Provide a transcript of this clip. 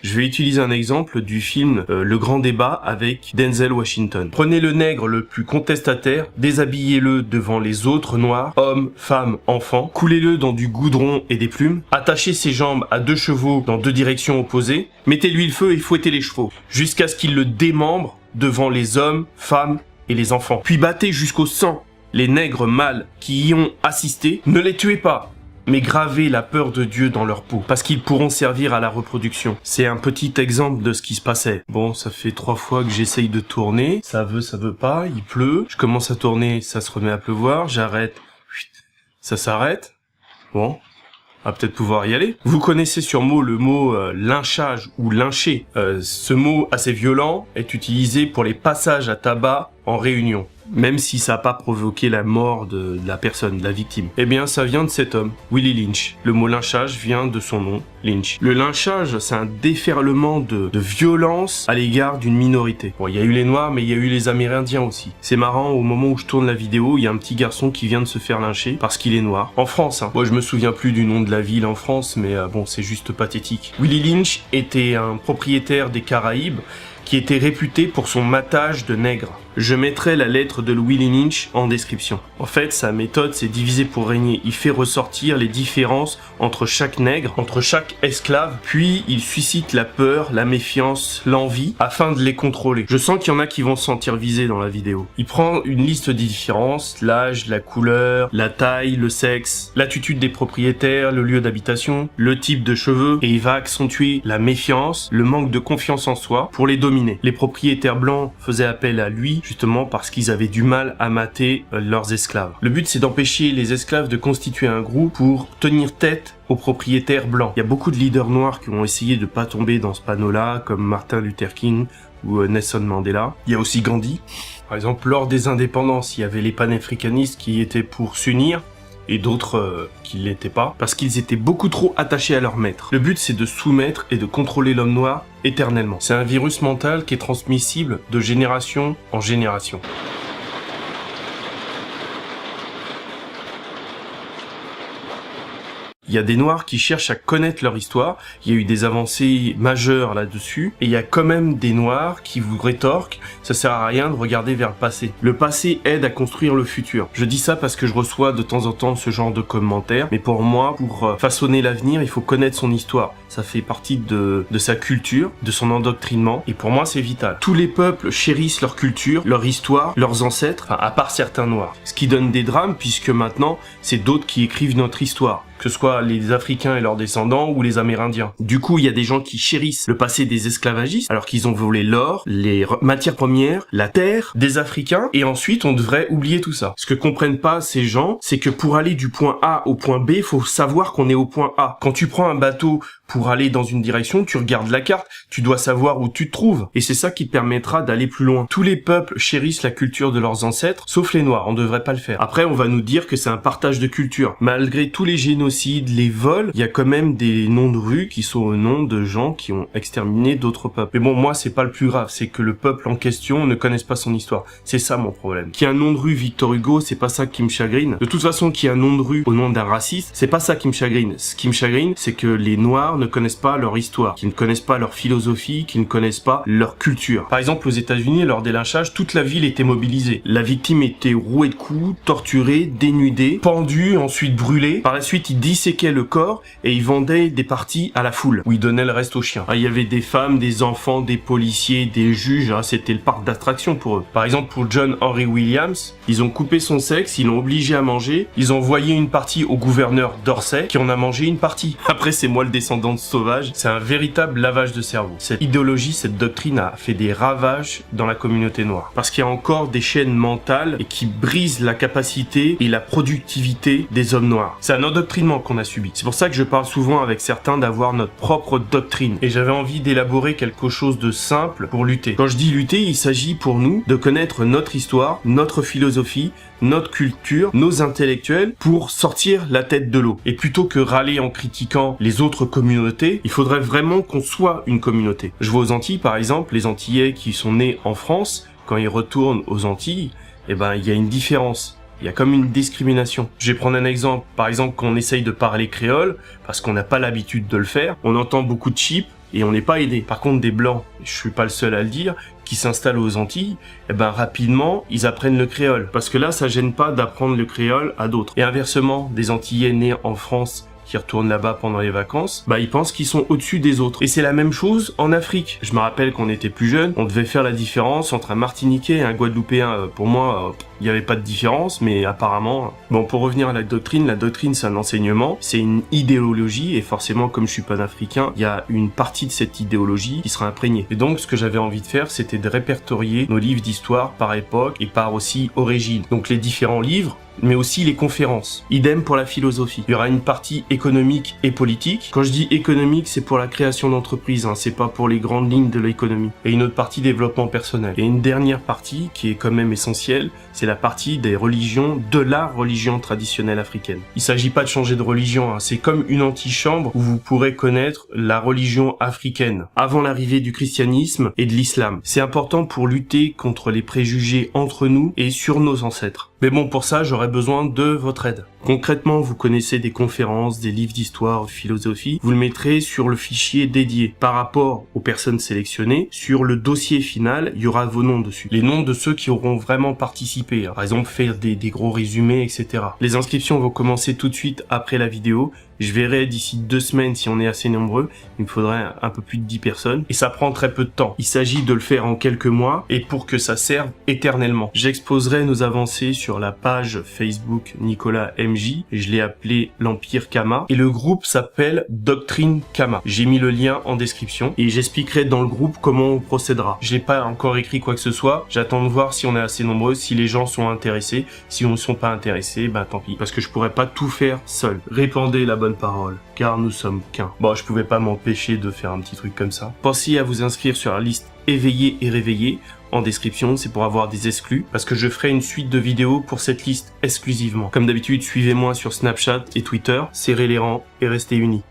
Je vais utiliser un exemple du film Le Grand Débat avec Denzel Washington. Prenez le nègre le plus contestataire, déshabillez-le devant les autres noirs, hommes, femmes, enfants, coulez-le dans du goudron et des plumes, attachez ses jambes à 2 chevaux dans 2 directions opposées, mettez-lui le feu et fouettez les chevaux, jusqu'à ce qu'il le démembre devant les hommes, femmes et les enfants. Puis battez jusqu'au sang les nègres mâles qui y ont assisté, ne les tuez pas, mais gravez la peur de Dieu dans leur peau, parce qu'ils pourront servir à la reproduction. C'est un petit exemple de ce qui se passait. Bon, ça fait 3 fois que j'essaye de tourner, ça veut pas, il pleut, je commence à tourner, ça se remet à pleuvoir, j'arrête, ça s'arrête, bon, on va peut-être pouvoir y aller. Vous connaissez sûrement le mot lynchage ou lyncher. Ce mot assez violent est utilisé pour les passages à tabac en réunion, même si ça n'a pas provoqué la mort de la personne, de la victime. Eh bien, ça vient de cet homme, Willie Lynch. Le mot lynchage vient de son nom, Lynch. Le lynchage, c'est un déferlement de violence à l'égard d'une minorité. Bon, il y a eu les Noirs, mais il y a eu les Amérindiens aussi. C'est marrant, au moment où je tourne la vidéo, il y a un petit garçon qui vient de se faire lyncher parce qu'il est noir. En France, hein. Moi, je me souviens plus du nom de la ville en France, mais bon, c'est juste pathétique. Willie Lynch était un propriétaire des Caraïbes qui était réputé pour son matage de nègres. Je mettrai la lettre de Willie Lynch en description. En fait, sa méthode, c'est diviser pour régner. Il fait ressortir les différences entre chaque nègre, entre chaque esclave, puis il suscite la peur, la méfiance, l'envie, afin de les contrôler. Je sens qu'il y en a qui vont se sentir visés dans la vidéo. Il prend une liste des différences, l'âge, la couleur, la taille, le sexe, l'attitude des propriétaires, le lieu d'habitation, le type de cheveux, et il va accentuer la méfiance, le manque de confiance en soi, pour les dominer. Les propriétaires blancs faisaient appel à lui, justement parce qu'ils avaient du mal à mater leurs esclaves. Le but, c'est d'empêcher les esclaves de constituer un groupe pour tenir tête aux propriétaires blancs. Il y a beaucoup de leaders noirs qui ont essayé de pas tomber dans ce panneau-là, comme Martin Luther King ou Nelson Mandela. Il y a aussi Gandhi. Par exemple, lors des indépendances, il y avait les panafricanistes qui étaient pour s'unir, et d'autres qui l'étaient pas, parce qu'ils étaient beaucoup trop attachés à leur maître. Le but, c'est de soumettre et de contrôler l'homme noir éternellement. C'est un virus mental qui est transmissible de génération en génération. Il y a des Noirs qui cherchent à connaître leur histoire, il y a eu des avancées majeures là-dessus, et il y a quand même des Noirs qui vous rétorquent, ça sert à rien de regarder vers le passé. Le passé aide à construire le futur. Je dis ça parce que je reçois de temps en temps ce genre de commentaires, mais pour moi, pour façonner l'avenir, il faut connaître son histoire. Ça fait partie de sa culture, de son endoctrinement, et pour moi c'est vital. Tous les peuples chérissent leur culture, leur histoire, leurs ancêtres, à part certains Noirs. Ce qui donne des drames, puisque maintenant, c'est d'autres qui écrivent notre histoire, que ce soit les Africains et leurs descendants ou les Amérindiens. Du coup, il y a des gens qui chérissent le passé des esclavagistes, alors qu'ils ont volé l'or, les matières premières, la terre des Africains, et ensuite on devrait oublier tout ça. Ce que comprennent pas ces gens, c'est que pour aller du point A au point B, faut savoir qu'on est au point A. Quand tu prends un bateau pour aller dans une direction, tu regardes la carte, tu dois savoir où tu te trouves. Et c'est ça qui te permettra d'aller plus loin. Tous les peuples chérissent la culture de leurs ancêtres, sauf les Noirs, on devrait pas le faire. Après, on va nous dire que c'est un partage de culture. Malgré tous les génocides, les vols, il y a quand même des noms de rues qui sont au nom de gens qui ont exterminé d'autres peuples. Mais bon, moi, c'est pas le plus grave, c'est que le peuple en question ne connaisse pas son histoire. C'est ça mon problème. Qu'il y ait un nom de rue Victor Hugo, c'est pas ça qui me chagrine. De toute façon, qu'il y ait un nom de rue au nom d'un raciste, c'est pas ça qui me chagrine. Ce qui me chagrine, c'est que les Noirs ne connaissent pas leur histoire, qui ne connaissent pas leur philosophie, qui ne connaissent pas leur culture. Par exemple, aux États-Unis, lors des lynchages, toute la ville était mobilisée. La victime était rouée de coups, torturée, dénudée, pendue, ensuite brûlée. Par la suite, ils disséquaient le corps et ils vendaient des parties à la foule, où ils donnaient le reste aux chiens. Il y avait des femmes, des enfants, des policiers, des juges, c'était le parc d'attractions pour eux. Par exemple, pour John Henry Williams, ils ont coupé son sexe, ils l'ont obligé à manger, ils ont envoyé une partie au gouverneur d'Orsay, qui en a mangé une partie. Après, c'est moi le descendant de Sauvage. C'est un véritable lavage de cerveau. Cette idéologie, cette doctrine a fait des ravages dans la communauté noire. Parce qu'il y a encore des chaînes mentales et qui brisent la capacité et la productivité des hommes noirs. C'est un endoctrinement qu'on a subi. C'est pour ça que je parle souvent avec certains d'avoir notre propre doctrine. Et j'avais envie d'élaborer quelque chose de simple pour lutter. Quand je dis lutter, il s'agit pour nous de connaître notre histoire, notre philosophie, notre culture, nos intellectuels pour sortir la tête de l'eau. Et plutôt que râler en critiquant les autres communautés, il faudrait vraiment qu'on soit une communauté. Je vois aux Antilles, par exemple, les Antillais qui sont nés en France, quand ils retournent aux Antilles, il y a une différence. Il y a comme une discrimination. Je vais prendre un exemple. Par exemple, quand on essaye de parler créole, parce qu'on n'a pas l'habitude de le faire, on entend beaucoup de chips et on n'est pas aidé. Par contre, des blancs, je suis pas le seul à le dire, qui s'installent aux Antilles, eh ben rapidement, ils apprennent le créole. Parce que là, ça gêne pas d'apprendre le créole à d'autres. Et inversement, des Antillais nés en France qui retournent là-bas pendant les vacances, bah ils pensent qu'ils sont au-dessus des autres. Et c'est la même chose en Afrique. Je me rappelle qu'on était plus jeunes, on devait faire la différence entre un Martiniquais et un Guadeloupéen. Pour moi, il n'y avait pas de différence, mais apparemment... Bon, pour revenir à la doctrine c'est un enseignement, c'est une idéologie, et forcément, comme je suis panafricain, il y a une partie de cette idéologie qui sera imprégnée. Et donc, ce que j'avais envie de faire, c'était de répertorier nos livres d'histoire par époque et par aussi origine. Donc les différents livres, mais aussi les conférences. Idem pour la philosophie. Il y aura une partie économique et politique. Quand je dis économique, c'est pour la création d'entreprises, c'est pas pour les grandes lignes de l'économie. Et une autre partie développement personnel. Et une dernière partie, qui est quand même essentielle, c'est la partie des religions, de la religion traditionnelle africaine. Il s'agit pas de changer de religion, c'est comme une antichambre où vous pourrez connaître la religion africaine, avant l'arrivée du christianisme et de l'islam. C'est important pour lutter contre les préjugés entre nous et sur nos ancêtres. Mais bon, pour ça, j'aurais besoin de votre aide. Concrètement, vous connaissez des conférences, des livres d'histoire, de philosophie, vous le mettrez sur le fichier dédié. Par rapport aux personnes sélectionnées, sur le dossier final, il y aura vos noms dessus. Les noms de ceux qui auront vraiment participé, par exemple faire des gros résumés, etc. Les inscriptions vont commencer tout de suite après la vidéo. Je verrai d'ici 2 semaines si on est assez nombreux. Il me faudrait un peu plus de 10 personnes. Et ça prend très peu de temps. Il s'agit de le faire en quelques mois et pour que ça serve éternellement. J'exposerai nos avancées sur la page Facebook Nicolas MJ. Je l'ai appelé l'Empire Kama. Et le groupe s'appelle Doctrine Kama. J'ai mis le lien en description et j'expliquerai dans le groupe comment on procédera. Je n'ai pas encore écrit quoi que ce soit. J'attends de voir si on est assez nombreux, si les gens sont intéressés. Si on ne sont pas intéressés, bah tant pis. Parce que je pourrais pas tout faire seul. Répandez la bonne parole, car nous sommes qu'un. Bon, je pouvais pas m'empêcher de faire un petit truc comme ça. Pensez à vous inscrire sur la liste éveillé et réveillé en description, c'est pour avoir des exclus, parce que je ferai une suite de vidéos pour cette liste exclusivement. Comme d'habitude, suivez-moi sur Snapchat et Twitter, serrez les rangs et restez unis.